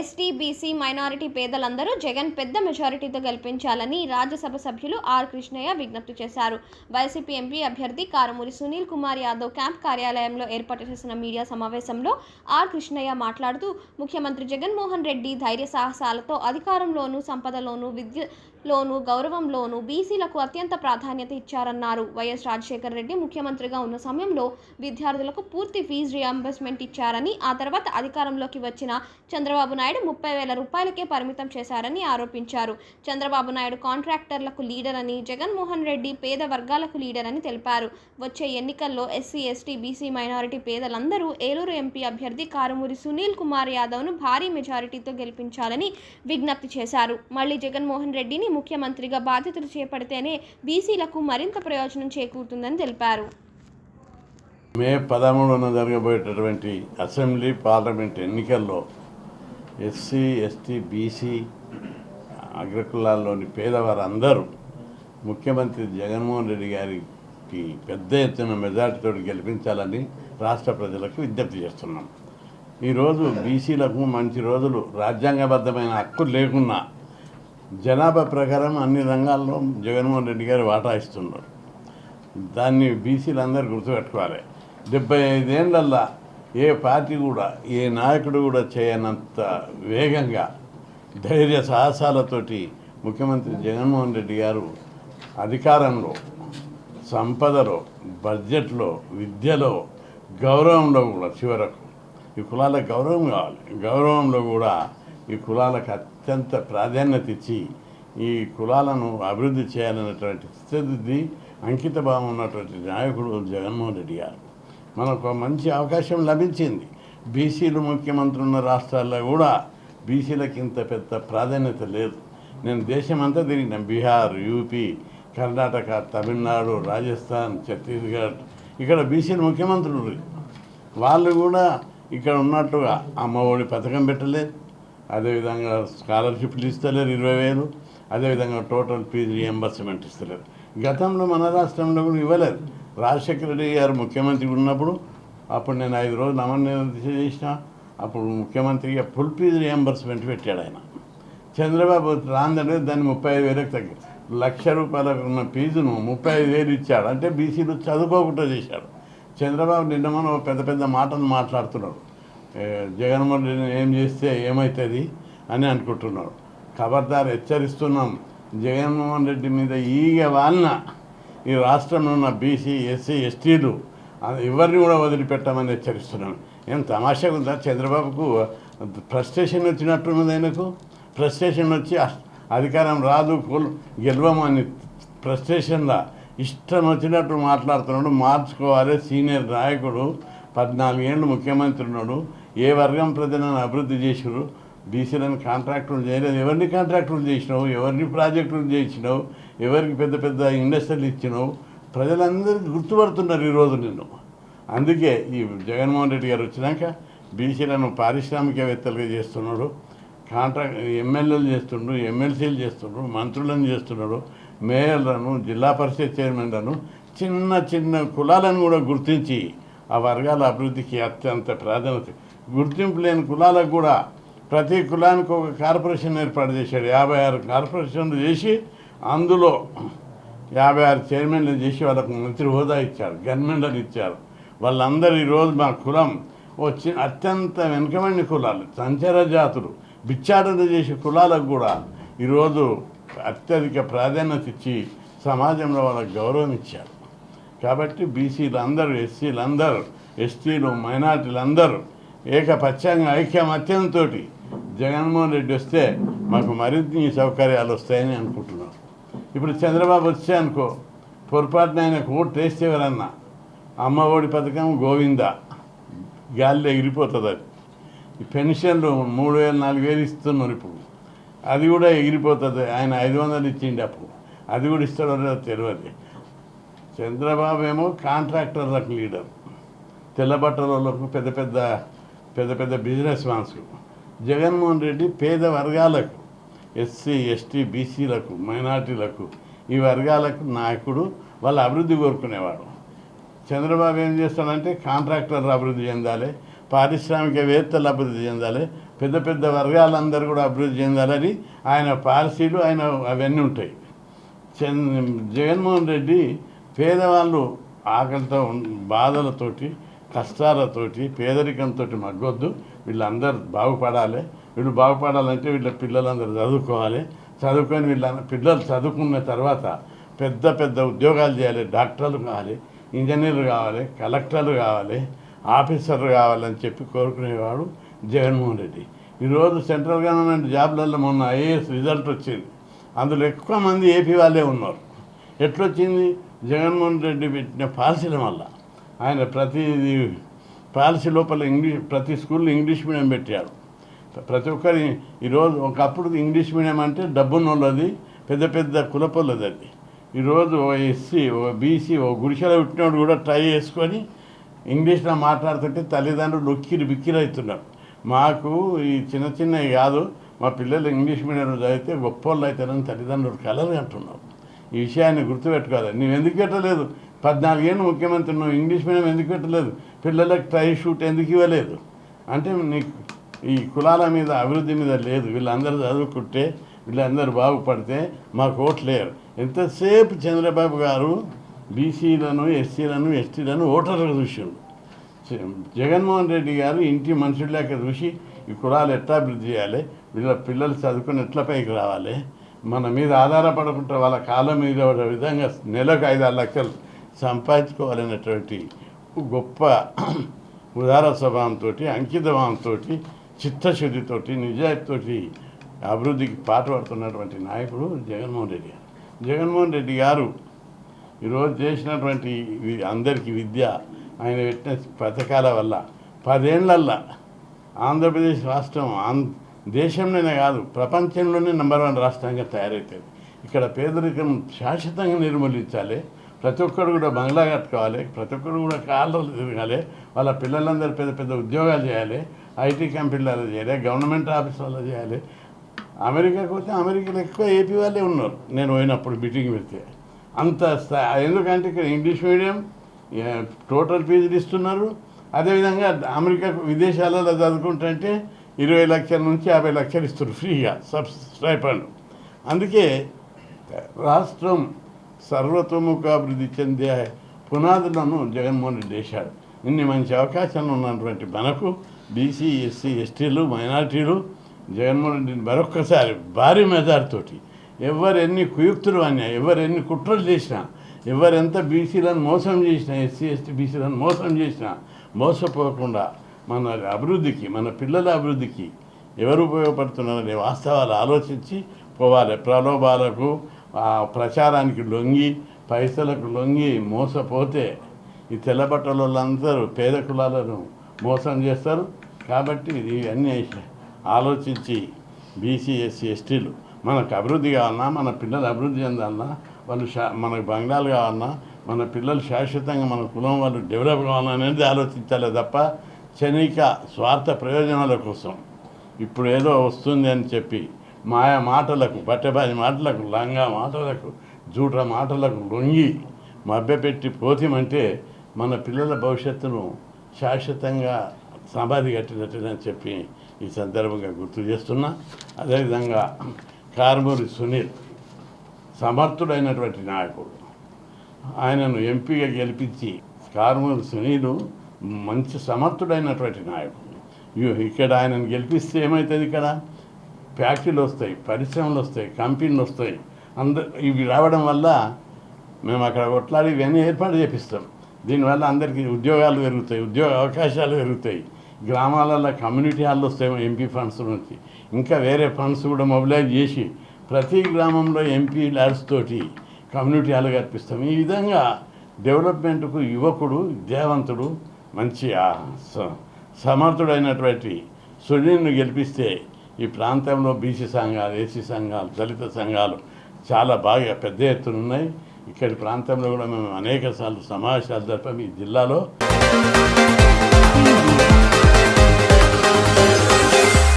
ST, BC, minority పేదలందరూ Jagan పెద్ద మెజారిటీతో గెలిపించాలని రాజ్యసభ సభ్యులు ఆర్. కృష్ణయ్య విజ్ఞప్తి చేశారు. వైసీపీ ఎంపీ అభ్యర్థి కారుమూరి సునీల్ కుమార్ యాదవ్ క్యాంప్ కార్యాలయంలో ఏర్పాటు చేసిన మీడియా సమావేశంలో ఆర్. కృష్ణయ్య మాట్లాడుతూ, ముఖ్యమంత్రి జగన్మోహన్ రెడ్డి ధైర్య సాహసాలతో అధికారంలోనూ, సంపదలోనూ, విద్యలోనూ, గౌరవంలోనూ బీసీలకు అత్యంత ప్రాధాన్యత ఇచ్చారన్నారు. వైఎస్ రాజశేఖర రెడ్డి ముఖ్యమంత్రిగా ఉన్న సమయంలో విద్యార్థులకు పూర్తి ఫీజు రియంబర్స్మెంట్ ఇచ్చారని, ఆ తర్వాత అధికారంలోకి వచ్చిన చంద్రబాబు నాయుడు 30,000 రూపాయలకే పరిమితం చేశారని ఆరోపించారు. చంద్రబాబు నాయుడు కాంట్రాక్టర్లకు లీడర్ అని, జగన్మోహన్ రెడ్డి పేద వర్గాలకు లీడర్ అని తెలిపారు. వచ్చే ఎన్నికల్లో ఎస్సీ, ఎస్టీ, బీసీ, మైనారిటీ పేదలందరూ ఏలూరు ఎంపీ అభ్యర్థి కారుమూరి సునీల్ కుమార్ యాదవ్ను భారీ మెజారిటీతో గెలిపించాలని విజ్ఞప్తి చేశారు. మళ్లీ జగన్మోహన్ రెడ్డిని ముఖ్యమంత్రిగా బాధ్యతలు చేపడితేనే బీసీలకు మరింత ప్రయోజనం చేకూరుతుందని తెలిపారు. మే 13న జరగబోయేటటువంటి అసెంబ్లీ, పార్లమెంట్ ఎన్నికల్లో ఎస్సీ, ఎస్టీ, బీసీ అగ్రకులాల్లోని పేదవారందరూ ముఖ్యమంత్రి జగన్మోహన్ రెడ్డి గారికి పెద్ద ఎత్తున మెజార్టీతో గెలిపించాలని రాష్ట్ర ప్రజలకు విజ్ఞప్తి చేస్తున్నాం. ఈరోజు బీసీలకు మంచి రోజులు. రాజ్యాంగబద్ధమైన హక్కులు లేకున్నా జనాభా ప్రకారం అన్ని రంగాల్లో జగన్మోహన్ రెడ్డి గారు వాటా ఇస్తున్నారు. దాన్ని బీసీలందరూ గుర్తుపెట్టుకోవాలి. 75 ఏళ్లల్లా ఏ పార్టీ కూడా, ఏ నాయకుడు కూడా చేయనంత వేగంగా ధైర్య సాహసాలతోటి ముఖ్యమంత్రి జగన్మోహన్ రెడ్డి గారు అధికారంలో, సంపదలో, బడ్జెట్లో, విద్యలో, గౌరవంలో కూడా చివరకు ఈ కులాలకు గౌరవం కావాలి. గౌరవంలో కూడా ఈ కులాలకు అత్యంత ప్రాధాన్యత ఇచ్చి ఈ కులాలను అభివృద్ధి చేయాలనేటువంటి స్థితి, అంకిత భావం ఉన్నటువంటి నాయకుడు జగన్మోహన్ రెడ్డి గారు. మనకు మంచి అవకాశం లభించింది. బీసీలు ముఖ్యమంత్రి ఉన్న రాష్ట్రాల్లో కూడా బీసీలకు ఇంత పెద్ద ప్రాధాన్యత లేదు. నేను దేశమంతా తిరిగిన బీహార్, యూపీ, కర్ణాటక, తమిళనాడు, రాజస్థాన్, ఛత్తీస్గఢ్, ఇక్కడ బీసీలు ముఖ్యమంత్రులు. వాళ్ళు కూడా ఇక్కడ ఉన్నట్టుగా అమ్మఒడి పథకం పెట్టలేదు, అదేవిధంగా స్కాలర్షిప్లు ఇస్తలేరు 20,000, అదేవిధంగా టోటల్ ఫీజు రియంబర్స్మెంట్ ఇస్తలేరు. గతంలో మన రాష్ట్రంలో కూడా ఇవ్వలేదు. రాజశేఖర రెడ్డి గారు ముఖ్యమంత్రి ఉన్నప్పుడు అప్పుడు నేను 5 రోజులు అమరనిరదీక్ష చేసిన. అప్పుడు ముఖ్యమంత్రిగా ఫుల్ ఫీజు రియంబర్స్మెంట్ పెట్టాడు ఆయన. చంద్రబాబు రాందంటే దాన్ని 35,000కి తగ్గి ₹1,00,000 ఉన్న ఫీజును 35,000 ఇచ్చాడు. అంటే బీసీలు చదువుకోకుండా చేశాడు. చంద్రబాబు నిన్న మనం పెద్ద పెద్ద మాటలు మాట్లాడుతున్నాడు. జగన్మోహన్ రెడ్డిని ఏం చేస్తే ఏమవుతుంది అని అనుకుంటున్నాడు. ఖబర్దార్, హెచ్చరిస్తున్నాం. జగన్మోహన్ రెడ్డి మీద ఈగ వాలిన ఈ రాష్ట్రంలో ఉన్న బీసీ, ఎస్సీ, ఎస్టీలు ఎవరిని కూడా వదిలిపెట్టామని హెచ్చరిస్తున్నాను. ఏం తమాషాగా ఉందా? చంద్రబాబుకు ఫ్రస్ట్రేషన్ వచ్చినట్టున్నది. ఆయనకు ఫ్రస్ట్రేషన్ వచ్చి అధికారం రాదు, గెలవము అని ఫ్రస్ట్రేషన్లా ఇష్టం వచ్చినట్టు మాట్లాడుతున్నాడు. మార్చుకోవాలి. సీనియర్ నాయకుడు, 14 ఏళ్ళు ముఖ్యమంత్రి ఉన్నాడు. ఏ వర్గం ప్రజలను అభివృద్ధి చేసినారు? బీసీలను కాంట్రాక్టులు చేయలేదు. ఎవరిని కాంట్రాక్టులు చేసినావు? ఎవరిని ప్రాజెక్టులు చేసినావు? ఎవరికి పెద్ద పెద్ద ఇండస్ట్రీలు ఇచ్చినావు? ప్రజలందరికీ గుర్తుపడుతున్నారు ఈరోజు నిన్ను. అందుకే ఈ జగన్మోహన్ రెడ్డి గారు వచ్చినాక బీసీలను పారిశ్రామికవేత్తలుగా చేస్తున్నాడు, ఎమ్మెల్యేలు చేస్తుండ్రు, ఎమ్మెల్సీలు చేస్తుండ్రు, మంత్రులను చేస్తున్నాడు, మేయర్లను, జిల్లా పరిషత్ చైర్మన్లను, చిన్న చిన్న కులాలను కూడా గుర్తించి ఆ వర్గాల అభివృద్ధికి అత్యంత ప్రాధాన్యత. గుర్తింపు లేని కులాలకు కూడా ప్రతి కులానికి ఒక కార్పొరేషన్ ఏర్పాటు చేశాడు. 56 కార్పొరేషన్లు చేసి అందులో 56 చైర్మన్లు చేసి వాళ్ళకు మంత్రి హోదా ఇచ్చారు, గన్మెండలు ఇచ్చారు. వాళ్ళందరూ ఈరోజు మా కులం అత్యంత వెనుకబడిన కులాలు, సంచార జాతులు, బిచ్చాటన చేసే కులాలకు కూడా ఈరోజు అత్యధిక ప్రాధాన్యత ఇచ్చి సమాజంలో వాళ్ళకు గౌరవం ఇచ్చారు. కాబట్టి బీసీలు అందరూ, ఎస్సీలు అందరూ, ఎస్టీలు, మైనార్టీలు అందరూ ఏకపక్షంగా ఐక్యమత్యంతో జగన్మోహన్ రెడ్డి వస్తే మాకు మరిన్ని సౌకర్యాలు వస్తాయని అనుకుంటున్నాం. ఇప్పుడు చంద్రబాబు వచ్చే అనుకో, పొరపాటున ఆయనకు ఓటు వేస్తే ఎవరన్నా అమ్మఒడి పథకం గోవిందా గాలిలో ఎగిరిపోతుంది. అది ఈ పెన్షన్లు 3,000, 4,000 ఇస్తున్నారు. ఇప్పుడు అది కూడా ఎగిరిపోతుంది. ఆయన 500 ఇచ్చిండి అప్పుడు, అది కూడా ఇస్తాడో తెలియదు. చంద్రబాబు ఏమో కాంట్రాక్టర్లకు లీడర్, తెల్లబట్టలకు పెద్ద పెద్ద బిజినెస్ మ్యాన్స్కు. జగన్మోహన్ రెడ్డి పేద వర్గాలకు, ఎస్సీ, ఎస్టీ, బీసీలకు, మైనార్టీలకు, ఈ వర్గాలకు నాయకుడు. వాళ్ళ అభివృద్ధి కోరుకునేవాడు. చంద్రబాబు ఏం చేస్తాడంటే కాంట్రాక్టర్లు అభివృద్ధి చెందాలి, పారిశ్రామికవేత్తలు అభివృద్ధి చెందాలి, పెద్ద పెద్ద వర్గాలందరూ కూడా అభివృద్ధి చెందాలని ఆయన పాలసీలు ఆయన అవన్నీ ఉంటాయి. జగన్మోహన్ రెడ్డి పేదవాళ్ళు ఆకలితో బాధలతోటి కష్టాలతోటి పేదరికంతో మగ్గొద్దు, వీళ్ళందరూ బాగుపడాలి. వీళ్ళు బాగుపడాలంటే వీళ్ళ పిల్లలందరూ చదువుకోవాలి, చదువుకొని పిల్లలు చదువుకున్న తర్వాత పెద్ద పెద్ద ఉద్యోగాలు చేయాలి, డాక్టర్లు కావాలి, ఇంజనీర్లు కావాలి, కలెక్టర్లు కావాలి, ఆఫీసర్లు కావాలని చెప్పి కోరుకునేవాడు జగన్మోహన్ రెడ్డి. ఈరోజు సెంట్రల్ గవర్నమెంట్ జాబ్లలో మొన్న ఐఏఎస్ రిజల్ట్ వచ్చింది, అందులో ఎక్కువ మంది ఏపీ వాళ్ళే ఉన్నారు. ఎట్లొచ్చింది? జగన్మోహన్ రెడ్డి పెట్టిన పాలసీల వల్ల. ఆయన ప్రతి పాలసీ లోపల ప్రతి స్కూల్లో ఇంగ్లీష్ మీడియం పెట్టాడు. ప్రతి ఒక్కరి ఈరోజు ఒకప్పుడు ఇంగ్లీష్ మీడియం అంటే డబ్బున్నోళ్ళది, పెద్ద పెద్ద కులపోళ్ళది. అది ఈరోజు ఓ ఎస్సీ, ఓ బీసీ, ఓ గుడిసెలో పుట్టినోడు కూడా ట్రై చేసుకొని ఇంగ్లీష్లో మాట్లాడుతుంటే తల్లిదండ్రులు ఉక్కిరి బిక్కిరి అవుతున్నారు. మాకు ఈ చిన్న చిన్నవి కాదు, మా పిల్లలు ఇంగ్లీష్ మీడియంలో చదివితే గొప్పోళ్ళు అవుతారని తల్లిదండ్రులు కలలు అంటున్నారు. ఈ విషయాన్ని గుర్తుపెట్టుకోవాలి. నువ్వు ఎందుకు పెట్టలేదు? 14 ఏళ్ళు ముఖ్యమంత్రి, నువ్వు ఇంగ్లీష్ మీడియం ఎందుకు పెట్టలేదు? పిల్లలకు ట్రై షూట్ ఎందుకు ఇవ్వలేదు? అంటే నీకు ఈ కులాల మీద అభివృద్ధి మీద లేదు. వీళ్ళందరూ చదువుకుంటే, వీళ్ళందరూ బాగుపడితే మాకు ఓట్లేరు. ఎంతసేపు చంద్రబాబు గారు బీసీలను, ఎస్సీలను, ఎస్టీలను ఓటర్లు చూసిండు. జగన్మోహన్ రెడ్డి గారు ఇంటి మనుషుల్లాక చూసి ఈ కులాలు ఎట్లా అభివృద్ధి చేయాలి, వీళ్ళ పిల్లలు చదువుకొని ఎట్లా పైకి రావాలి, మన మీద ఆధారపడకుండా వాళ్ళ కాలం మీద ఒక విధంగా నెలకు 5-6 లక్షలు సంపాదించుకోవాలనేటువంటి గొప్ప ఉదార స్వభావంతో, అంకిత భావంతో, చిత్తశుద్ధితోటి, నిజాయితీతోటి అభివృద్ధికి పాటుపడుతున్నటువంటి నాయకుడు జగన్మోహన్ రెడ్డి గారు. జగన్మోహన్ రెడ్డి గారు ఈరోజు చేసినటువంటి అందరికీ విద్య, ఆయన పెట్టిన పథకాల వల్ల 10 ఏళ్లల్లో ఆంధ్రప్రదేశ్ రాష్ట్రం దేశంలోనే కాదు ప్రపంచంలోనే నెంబర్ 1 రాష్ట్రంగా తయారవుతుంది. ఇక్కడ పేదరికం శాశ్వతంగా నిర్మూలించాలి. ప్రతి ఒక్కరు కూడా బంగ్లా కట్టుకోవాలి, ప్రతి ఒక్కరు కూడా కాళ్ళు తిరగాలి, వాళ్ళ పిల్లలందరూ పెద్ద పెద్ద ఉద్యోగాలు చేయాలి, ఐటీ కంపెనీలలో చేయాలి, గవర్నమెంట్ ఆఫీసులలో చేయాలి. అమెరికాకు పోతే అమెరికాలో ఎక్కువ ఏపీ వాళ్ళే ఉన్నారు. నేను పోయినప్పుడు మీటింగ్ పెడితే అంత ఎందుకంటే ఇక్కడ ఇంగ్లీష్ మీడియం టోటల్ ఫీజులు ఇస్తున్నారు. అదేవిధంగా అమెరికా విదేశాలలో చదువుకుంటుంటే 20 లక్షల నుంచి 50 లక్షలు ఇస్తారు ఫ్రీగా స్టైపెండ్. అందుకే రాష్ట్రం సర్వతోముఖాభివృద్ధి చెందే పునాదులను జగన్మోహన్ రెడ్డి వేశాడు. ఇన్ని మంచి అవకాశాలు ఉన్నటువంటి మనకు బీసీ, ఎస్సీ, ఎస్టీలు, మైనార్టీలు జగన్మోహన్ రెడ్డిని మరొక్కసారి భారీ మెజార్టీతోటి ఎవరెన్ని కుయుక్తులు అన్నా, ఎవరెన్ని కుట్రలు చేసినా, ఎవరెంత బీసీలను మోసం చేసినా, ఎస్సీ, ఎస్టీ, బీసీలను మోసం చేసినా మోసపోకుండా మన అభివృద్ధికి, మన పిల్లల అభివృద్ధికి ఎవరు ఉపయోగపడుతున్నారనే వాస్తవాలు ఆలోచించి పోవాలి. ప్రలోభాలకు, ప్రచారానికి లొంగి, పైసలకు లొంగి మోసపోతే ఈ తెల్లబట్టల వాళ్ళందరూ పేద కులాలను మోసం చేస్తారు. కాబట్టి ఇవన్నీ ఆలోచించి బీసీ, ఎస్సీ, ఎస్టీలు మనకు అభివృద్ధి కావాలన్నా, మన పిల్లలు అభివృద్ధి చెందాలన్నా, వాళ్ళు మనకు బంగ్లాలు కావాలన్నా, మన పిల్లలు శాశ్వతంగా మన కులం వాళ్ళు డెవలప్ కావాలనేది ఆలోచించాలి తప్ప క్షణిక స్వార్థ ప్రయోజనాల కోసం ఇప్పుడు ఏదో వస్తుంది అని చెప్పి మాయా మాటలకు, పట్టెబాజి మాటలకు, లంగా మాటలకు, జూట మాటలకు లొంగి మభ్యపెట్టి పోతామంటే మన పిల్లల భవిష్యత్తును శాశ్వతంగా సమాధి కట్టినట్టునని చెప్పి ఈ సందర్భంగా గుర్తు చేస్తున్నా. అదేవిధంగా కారుమూరి సునీల్ సమర్థుడైనటువంటి నాయకుడు, ఆయనను ఎంపీగా గెలిపించి కారుమూరి సునీలు మంచి సమర్థుడైనటువంటి నాయకుడు. ఇక్కడ ఆయనను గెలిపిస్తే ఏమవుతుంది? ఇక్కడ ఫ్యాక్టరీలు వస్తాయి, పరిశ్రమలు వస్తాయి, కంపెనీలు వస్తాయి. ఇవి రావడం వల్ల మేము అక్కడ కొట్లాడి ఇవన్నీ ఏర్పాటు చేపిస్తాం. దీనివల్ల అందరికీ ఉద్యోగాలు పెరుగుతాయి, ఉద్యోగ అవకాశాలు పెరుగుతాయి. గ్రామాలలో కమ్యూనిటీ హాల్లు వస్తాయి ఎంపీ ఫండ్స్ నుంచి, ఇంకా వేరే ఫండ్స్ కూడా మొబిలైజ్ చేసి ప్రతి గ్రామంలో ఎంపీ ల్యాడ్స్ తోటి కమ్యూనిటీ హాల్ కల్పిస్తాం. ఈ విధంగా డెవలప్మెంట్కు యువకుడు, విద్యావంతుడు, మంచి సమర్థుడైనటువంటి సునీల్ను గెలిపిస్తే ఈ ప్రాంతంలో బీసీ సంఘాలు, ఎస్సీ సంఘాలు, దళిత సంఘాలు చాలా బాగా పెద్ద ఎత్తున ఉన్నాయి. ఇక్కడి ప్రాంతంలో కూడా మేము అనేక సార్లు సమావేశాలు జరిపాము ఈ జిల్లాలో.